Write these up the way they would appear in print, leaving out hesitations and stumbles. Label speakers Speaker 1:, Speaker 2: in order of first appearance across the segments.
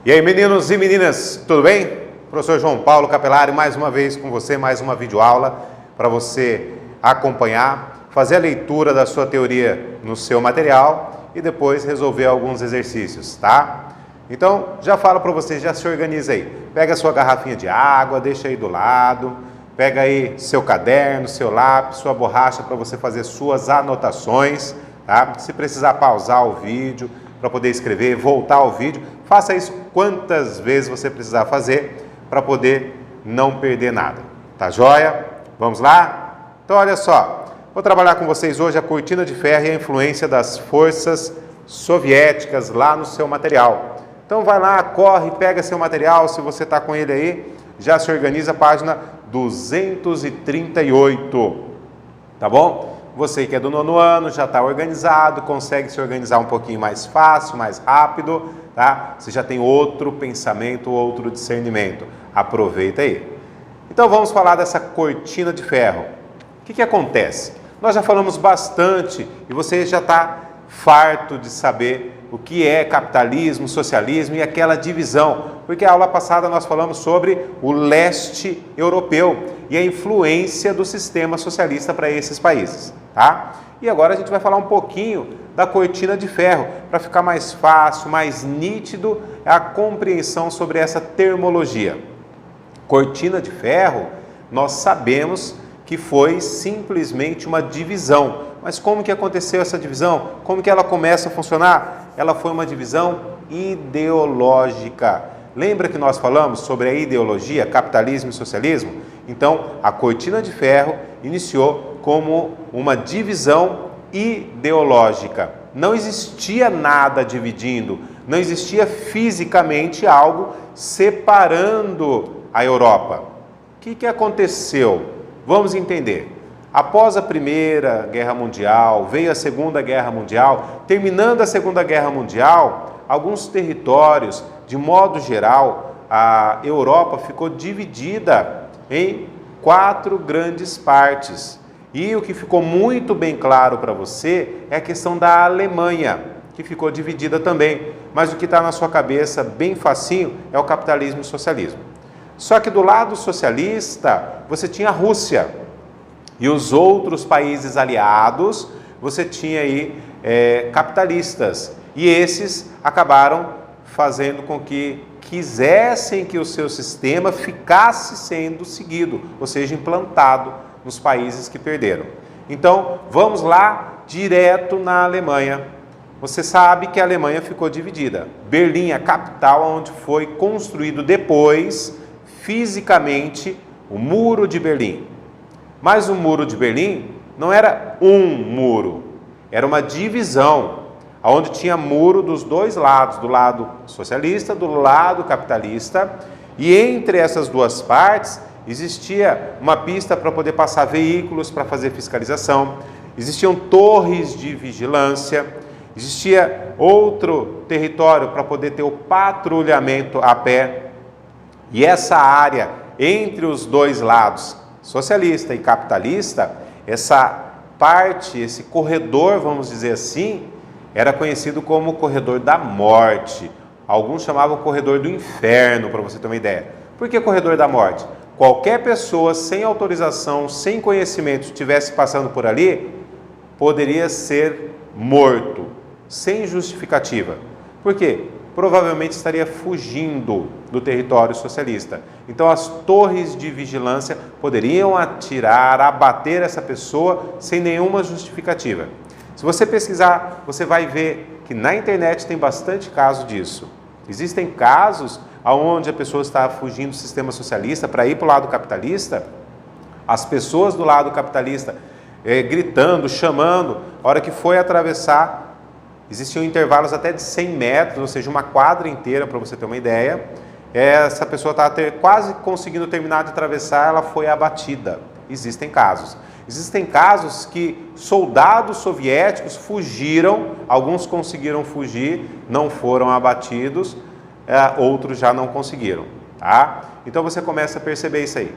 Speaker 1: E aí, meninos e meninas, tudo bem? Professor João Paulo Capelari, mais uma vez com você, mais uma videoaula para você acompanhar, fazer a leitura da sua teoria no seu material e depois resolver alguns exercícios, tá? Então, já falo para você, já se organiza aí. Pega a sua garrafinha de água, deixa aí do lado, pega aí seu caderno, seu lápis, sua borracha para você fazer suas anotações, tá? Se precisar pausar o vídeo para poder escrever, voltar ao vídeo, faça isso quantas vezes você precisar fazer para poder não perder nada. Tá joia? Vamos lá? Então, olha só, vou trabalhar com vocês hoje a cortina de ferro e a influência das forças soviéticas lá no seu material. Então, vai lá, corre, pega seu material, se você está com ele aí, já se organiza a página 238, tá bom? Você que é do 9º ano, já está organizado, consegue se organizar um pouquinho mais fácil, mais rápido, tá? Você já tem outro pensamento, outro discernimento. Aproveita aí. Então vamos falar dessa cortina de ferro. O que acontece? Nós já falamos bastante e você já está farto de saber o que é capitalismo, socialismo e aquela divisão, porque a aula passada nós falamos sobre o leste europeu e a influência do sistema socialista para esses países, tá? E agora a gente vai falar um pouquinho da cortina de ferro, para ficar mais fácil, mais nítido a compreensão sobre essa termologia. Cortina de ferro, nós sabemos que foi simplesmente uma divisão. Mas como que aconteceu essa divisão? Como que ela começa a funcionar? Ela foi uma divisão ideológica. Lembra que nós falamos sobre a ideologia, capitalismo e socialismo? Então, a cortina de ferro iniciou como uma divisão ideológica. Não existia nada dividindo, não existia fisicamente algo separando a Europa. O que aconteceu? Vamos entender. Após a Primeira Guerra Mundial, veio a Segunda Guerra Mundial. Terminando a Segunda Guerra Mundial, alguns territórios, de modo geral, a Europa ficou dividida em 4 grandes partes. E o que ficou muito bem claro para você é a questão da Alemanha, que ficou dividida também. Mas o que está na sua cabeça, bem facinho, é o capitalismo e o socialismo. Só que do lado socialista, você tinha a Rússia. E os outros países aliados, você tinha aí capitalistas. E esses acabaram fazendo com que quisessem que o seu sistema ficasse sendo seguido, ou seja, implantado nos países que perderam. Então, vamos lá, direto na Alemanha. Você sabe que a Alemanha ficou dividida. Berlim, a capital, onde foi construído depois, fisicamente, o Muro de Berlim. Mas o Muro de Berlim não era um muro, era uma divisão, onde tinha muro dos dois lados, do lado socialista, do lado capitalista, e entre essas duas partes existia uma pista para poder passar veículos para fazer fiscalização, existiam torres de vigilância, existia outro território para poder ter o patrulhamento a pé, e essa área entre os dois lados, socialista e capitalista, essa parte, esse corredor, vamos dizer assim, era conhecido como o corredor da morte. Alguns chamavam corredor do inferno, para você ter uma ideia. Por que corredor da morte? Qualquer pessoa sem autorização, sem conhecimento, estivesse passando por ali, poderia ser morto, sem justificativa. Por quê? Provavelmente estaria fugindo do território socialista. Então as torres de vigilância poderiam atirar, abater essa pessoa sem nenhuma justificativa. Se você pesquisar, você vai ver que na internet tem bastante caso disso. Existem casos onde a pessoa está fugindo do sistema socialista para ir para o lado capitalista, as pessoas do lado capitalista gritando, chamando, a hora que foi atravessar, existiam intervalos até de 100 metros, ou seja, uma quadra inteira, para você ter uma ideia. Essa pessoa estava quase conseguindo terminar de atravessar, ela foi abatida. Existem casos. Existem casos que soldados soviéticos fugiram, alguns conseguiram fugir, não foram abatidos, outros já não conseguiram. Tá? Então você começa a perceber isso aí.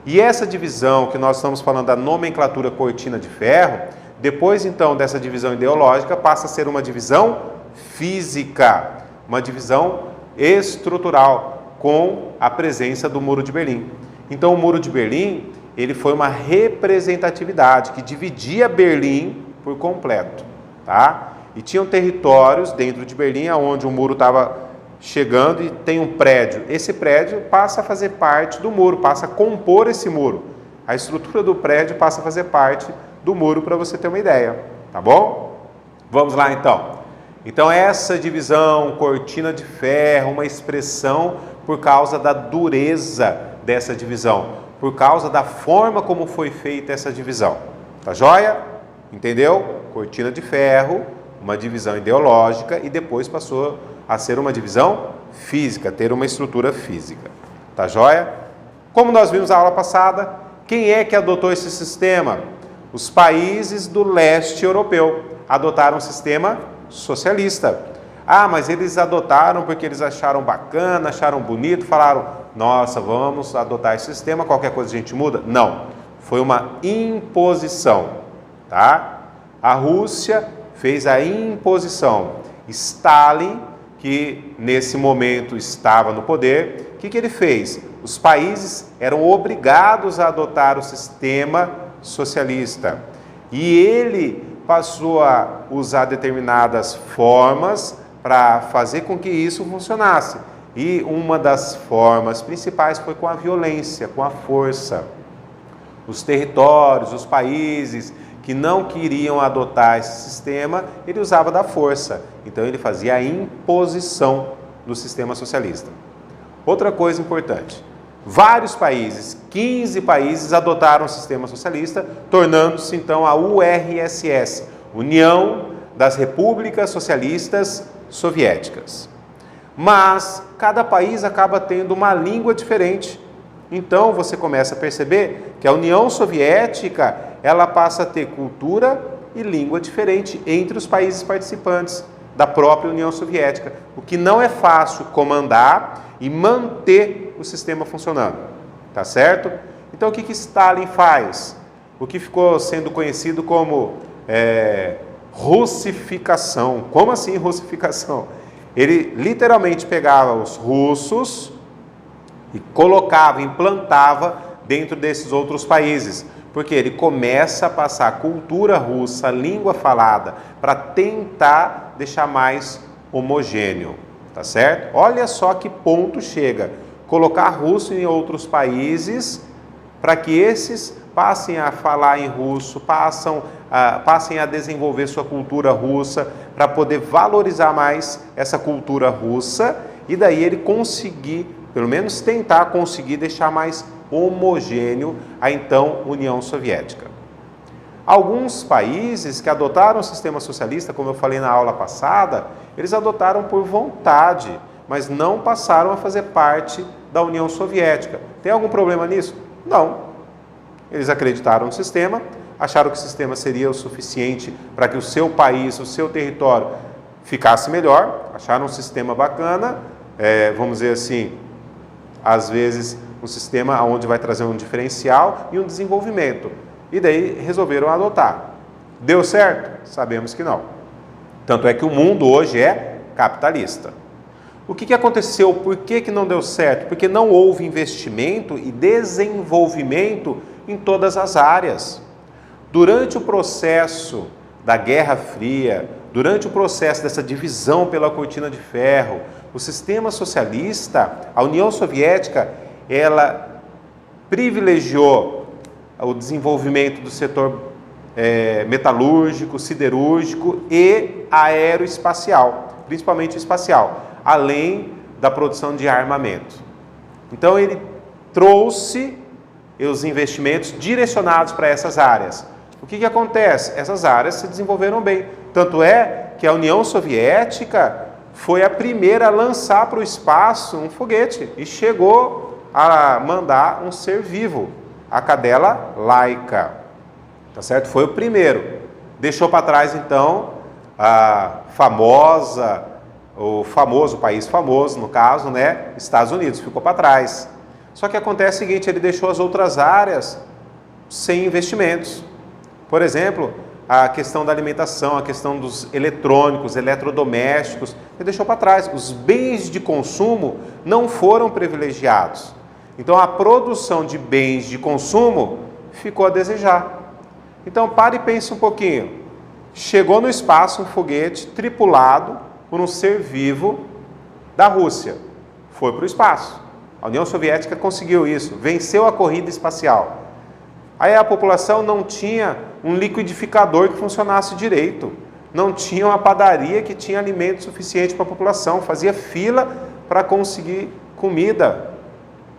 Speaker 1: E essa divisão que nós estamos falando da nomenclatura cortina de ferro, depois então dessa divisão ideológica, passa a ser uma divisão física, uma divisão estrutural com a presença do Muro de Berlim. Então o Muro de Berlim, ele foi uma representatividade que dividia Berlim por completo, tá? E tinham territórios dentro de Berlim onde o muro estava chegando e tem um prédio. Esse prédio passa a fazer parte do muro, passa a compor esse muro. A estrutura do prédio passa a fazer parte do muro, para você ter uma ideia, tá bom? Vamos lá então. Então essa divisão, cortina de ferro, uma expressão por causa da dureza dessa divisão, por causa da forma como foi feita essa divisão. Tá joia? Entendeu? Cortina de ferro, uma divisão ideológica e depois passou a ser uma divisão física, ter uma estrutura física. Tá joia? Como nós vimos na aula passada, quem é que adotou esse sistema? Os países do leste europeu adotaram um sistema socialista. Ah, mas eles adotaram porque eles acharam bacana, acharam bonito, falaram, nossa, vamos adotar esse sistema, qualquer coisa a gente muda? Não, foi uma imposição, tá? A Rússia fez a imposição. Stalin, que nesse momento estava no poder, o que ele fez? Os países eram obrigados a adotar o sistema socialista. E ele passou a usar determinadas formas para fazer com que isso funcionasse. E uma das formas principais foi com a violência, com a força. Os territórios, os países que não queriam adotar esse sistema, ele usava da força. Então ele fazia a imposição do sistema socialista. Outra coisa importante, vários países, 15 países adotaram o sistema socialista, tornando-se então a URSS, União das Repúblicas Socialistas Soviéticas. Mas cada país acaba tendo uma língua diferente. Então você começa a perceber que a União Soviética, ela passa a ter cultura e língua diferente entre os países participantes da própria União Soviética, o que não é fácil comandar e manter o sistema funcionando, tá certo? Então o que Stalin faz? O que ficou sendo conhecido como russificação. Como assim russificação? Ele literalmente pegava os russos e colocava, implantava dentro desses outros países, porque ele começa a passar a cultura russa, a língua falada, para tentar deixar mais homogêneo, tá certo? Olha só que ponto chega, colocar russo em outros países, para que esses passem a falar em russo, passem a desenvolver sua cultura russa, para poder valorizar mais essa cultura russa, e daí ele conseguir, pelo menos tentar conseguir deixar mais homogêneo a então União Soviética. Alguns países que adotaram o sistema socialista, como eu falei na aula passada, eles adotaram por vontade, mas não passaram a fazer parte da União Soviética. Tem algum problema nisso? Não. Eles acreditaram no sistema, acharam que o sistema seria o suficiente para que o seu país, o seu território ficasse melhor, acharam um sistema bacana, vamos dizer assim, às vezes um sistema onde vai trazer um diferencial e um desenvolvimento. E daí resolveram adotar. Deu certo? Sabemos que não. Tanto é que o mundo hoje é capitalista. O que aconteceu? Por que não deu certo? Porque não houve investimento e desenvolvimento em todas as áreas. Durante o processo da Guerra Fria, durante o processo dessa divisão pela cortina de ferro, o sistema socialista, a União Soviética, ela privilegiou o desenvolvimento do setor metalúrgico, siderúrgico e aeroespacial, principalmente espacial, além da produção de armamento. Então ele trouxe os investimentos direcionados para essas áreas. O que acontece? Essas áreas se desenvolveram bem. Tanto é que a União Soviética foi a primeira a lançar para o espaço um foguete e chegou a mandar um ser vivo, a cadela Laika. Tá certo? Foi o primeiro. Deixou para trás, então, o país famoso, no caso, né, Estados Unidos, ficou para trás. Só que acontece o seguinte, ele deixou as outras áreas sem investimentos. Por exemplo, a questão da alimentação, a questão dos eletrônicos, eletrodomésticos, ele deixou para trás. Os bens de consumo não foram privilegiados. Então a produção de bens de consumo ficou a desejar. Então pare e pense um pouquinho. Chegou no espaço um foguete tripulado por um ser vivo da Rússia. Foi para o espaço. A União Soviética conseguiu isso, venceu a corrida espacial. Aí a população não tinha um liquidificador que funcionasse direito, não tinha uma padaria que tinha alimento suficiente para a população, fazia fila para conseguir comida.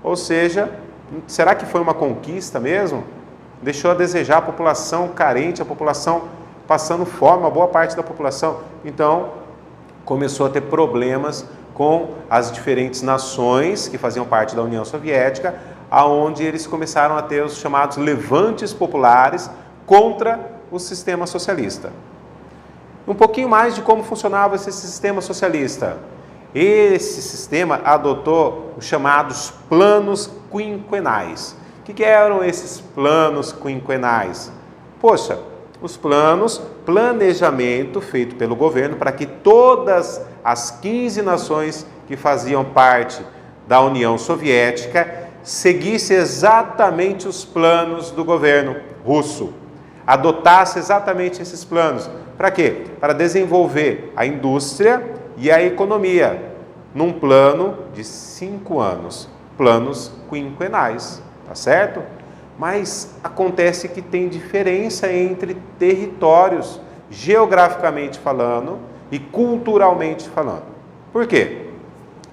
Speaker 1: Ou seja, será que foi uma conquista mesmo? Deixou a desejar a população carente, a população passando fome, uma boa parte da população. Então, começou a ter problemas com as diferentes nações que faziam parte da União Soviética, aonde eles começaram a ter os chamados levantes populares contra o sistema socialista. Um pouquinho mais de como funcionava esse sistema socialista. Esse sistema adotou os chamados planos quinquenais. O que eram esses planos quinquenais? Poxa, os planos, planejamento feito pelo governo para que todas as 15 nações que faziam parte da União Soviética seguisse exatamente os planos do governo russo, adotasse exatamente esses planos. Para quê? Para desenvolver a indústria e a economia num plano de 5 anos, planos quinquenais, tá certo? Mas acontece que tem diferença entre territórios, geograficamente falando e culturalmente falando. Por quê?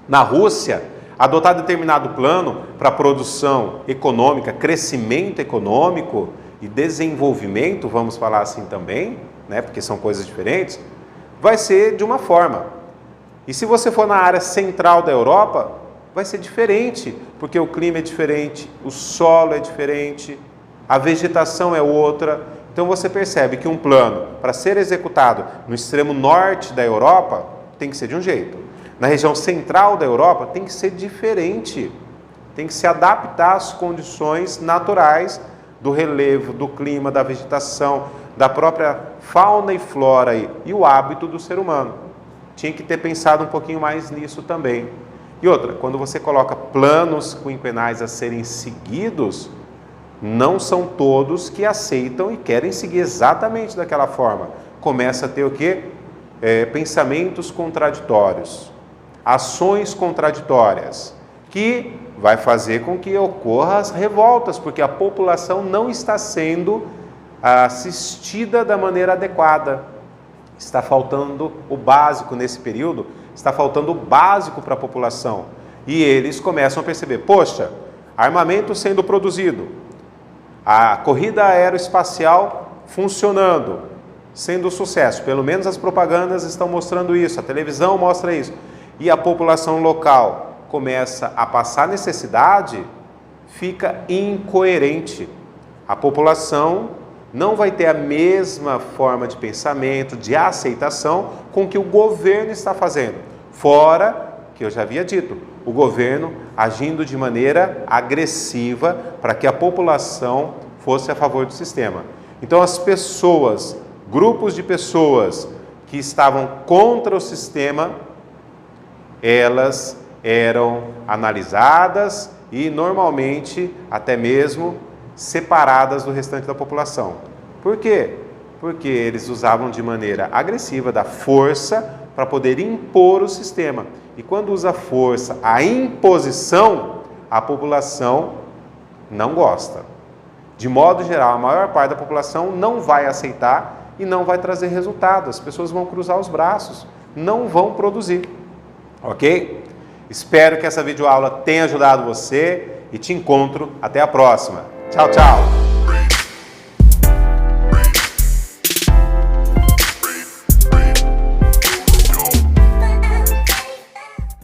Speaker 1: Na Rússia, adotar determinado plano para produção econômica, crescimento econômico e desenvolvimento, vamos falar assim também, né, porque são coisas diferentes, vai ser de uma forma. E se você for na área central da Europa, vai ser diferente, porque o clima é diferente, o solo é diferente, a vegetação é outra. Então você percebe que um plano, para ser executado no extremo norte da Europa, tem que ser de um jeito. Na região central da Europa, tem que ser diferente. Tem que se adaptar às condições naturais do relevo, do clima, da vegetação, da própria fauna e flora e o hábito do ser humano. Tinha que ter pensado um pouquinho mais nisso também. E outra, quando você coloca planos quinquenais a serem seguidos, não são todos que aceitam e querem seguir exatamente daquela forma. Começa a ter o quê? Pensamentos contraditórios, ações contraditórias, que vai fazer com que ocorram as revoltas, porque a população não está sendo assistida da maneira adequada. Está faltando o básico nesse período, está faltando o básico para a população. E eles começam a perceber, poxa, armamento sendo produzido, a corrida aeroespacial funcionando, sendo um sucesso, pelo menos as propagandas estão mostrando isso, a televisão mostra isso, e a população local começa a passar necessidade, fica incoerente. A população não vai ter a mesma forma de pensamento, de aceitação com que o governo está fazendo. Fora, que eu já havia dito, o governo agindo de maneira agressiva para que a população fosse a favor do sistema. Então as pessoas, grupos de pessoas que estavam contra o sistema, elas eram analisadas e normalmente até mesmo separadas do restante da população. Por quê? Porque eles usavam de maneira agressiva, da força, para poder impor o sistema. E quando usa força, a imposição, a população não gosta. De modo geral, a maior parte da população não vai aceitar e não vai trazer resultado. As pessoas vão cruzar os braços, não vão produzir. Ok? Espero que essa videoaula tenha ajudado você e te encontro até a próxima. Tchau, tchau!